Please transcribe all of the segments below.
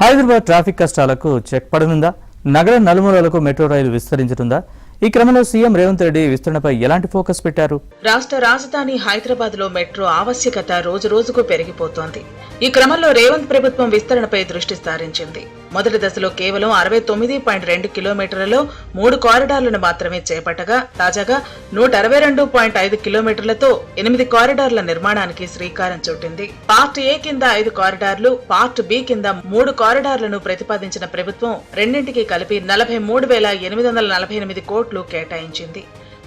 Hyderabad traffic కష్టాలకు check పడనుందా? నగర నలుమూలలకు metro రైలు విస్తరించనుందా? ఈ క్రమంలో సీఎం రేవంత్ రెడ్డి విస్తరణపై ఎలాంటి ఫోకస్ పెట్టారు? రాష్ట్ర రాజధాని హైదరాబాద్ లో మెట్రో ఆవశ్యకత రోజు రోజుకు పెరిగిపోతోంది. ఈ క్రమంలో రేవంత్ ప్రభుత్వం విస్తరణపై దృష్టి సారించింది. మొదటి దశలో కేవలం 69.2 కిలోమీటర్లలో 3 కారిడార్లను మాత్రమే చేపట్టగా తాజాగా 162.5 కిలోమీటర్లతో 8 కారిడార్ల నిర్మాణానికి శ్రీకారం చుట్టింది. పార్ట్ ఏ కింద 5 కారిడార్లు, పార్ట్ బి కింద 3 కారిడార్లను ప్రతిపాదించిన ప్రభుత్వం రెండింటికి కలిపి 43,848 కోట్లు కేటాయించింది.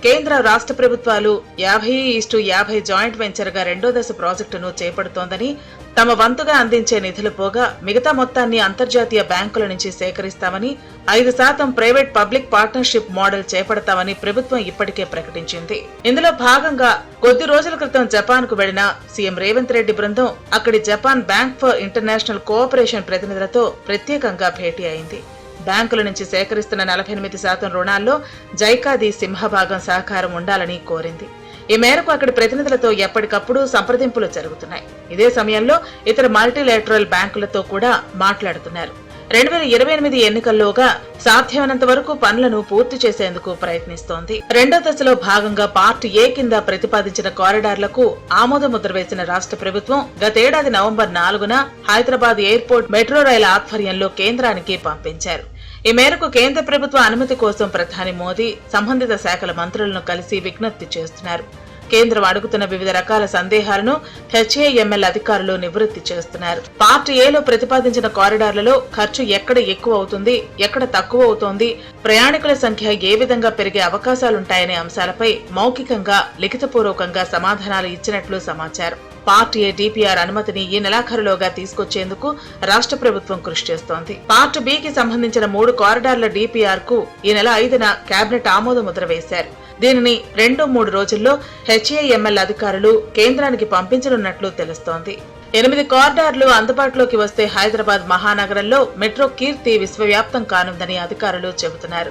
కేంద్ర రాష్ట్ర ప్రభుత్వాలు 50:50 జాయింట్ వెంచర్ గా రెండో దశ ప్రాజెక్టును చేపడుతోందని, తమ వంతుగా అందించే నిధులు పోగా మిగతా మొత్తాన్ని అంతర్జాతీయ బ్యాంకుల నుంచి సేకరిస్తామని, 5% ప్రైవేట్ పబ్లిక్ పార్ట్నర్షిప్ మోడల్ చేపడతామని ప్రభుత్వం ఇప్పటికే ప్రకటించింది. ఇందులో భాగంగా కొద్ది రోజుల క్రితం జపాన్ కు వెళ్లిన సీఎం రేవంత్ రెడ్డి బృందం అక్కడి Japan bank for international cooperation ప్రతినిధులతో ప్రత్యేకంగా భేటీ అయింది. బ్యాంకుల నుంచి సేకరిస్తున్న 48% రుణాల్లో జైకాది సింహభాగం సహకారం ఉండాలని కోరింది. ఈ మేరకు అక్కడి ప్రతినిధులతో ఎప్పటికప్పుడు సంప్రదింపులు జరుగుతున్నాయి. ఇదే సమయంలో ఇతర మల్టీలేటరల్ బ్యాంకులతో కూడా మాట్లాడుతున్నారు. 2028 ఎన్నికల్లోగా సాధ్యమైనంత వరకు పనులను పూర్తి చేసేందుకు ప్రయత్నిస్తోంది. రెండో దశలో భాగంగా పార్ట్ ఏ కింద ప్రతిపాదించిన కారిడార్లకు ఆమోద ముద్ర వేసిన రాష్ట్ర ప్రభుత్వం గతేడాది నవంబర్ 4న హైదరాబాద్ ఎయిర్పోర్ట్ మెట్రో రైలు ఆధ్వర్యంలో కేంద్రానికి పంపించారు. ఈ మేరకు కేంద్ర ప్రభుత్వ అనుమతి కోసం ప్రధాని మోదీ సంబంధిత శాఖల మంత్రులను కలిసి విజ్ఞప్తి చేస్తున్నారు. కేంద్రం అడుగుతున్న వివిధ రకాల సందేహాలను హెచ్ఏఎంఎల్ అధికారులు నివృత్తి చేస్తున్నారు. పార్ట్ ఏలో ప్రతిపాదించిన కారిడార్లలో ఖర్చు ఎక్కడ ఎక్కువ అవుతుంది, ఎక్కడ తక్కువ అవుతోంది, ప్రయాణికుల సంఖ్య ఏ విధంగా పెరిగే అవకాశాలుంటాయనే అంశాలపై మౌఖికంగా లిఖితపూర్వకంగా సమాధానాలు ఇచ్చినట్లు సమాచారం. పార్ట్ ఏ డిపిఆర్ అనుమతిని ఈ నెలాఖరులోగా తీసుకొచ్చేందుకు రాష్ట్ర ప్రభుత్వం కృషి చేస్తోంది. పార్ట్ బికి సంబంధించిన 3 కారిడార్ల డిపిఆర్ కు ఈ నెల 5న కేబినెట్ ఆమోద ముద్ర వేశారు. దీనిని 2-3 రోజుల్లో హెచ్ఏఎంఎల్ అధికారులు కేంద్రానికి పంపించనున్నట్లు తెలుస్తోంది. 8 కారిడార్లు అందుబాటులోకి వస్తే హైదరాబాద్ మహానగరంలో మెట్రో కీర్తి విశ్వవ్యాప్తం కానుందని అధికారులు చెబుతున్నారు.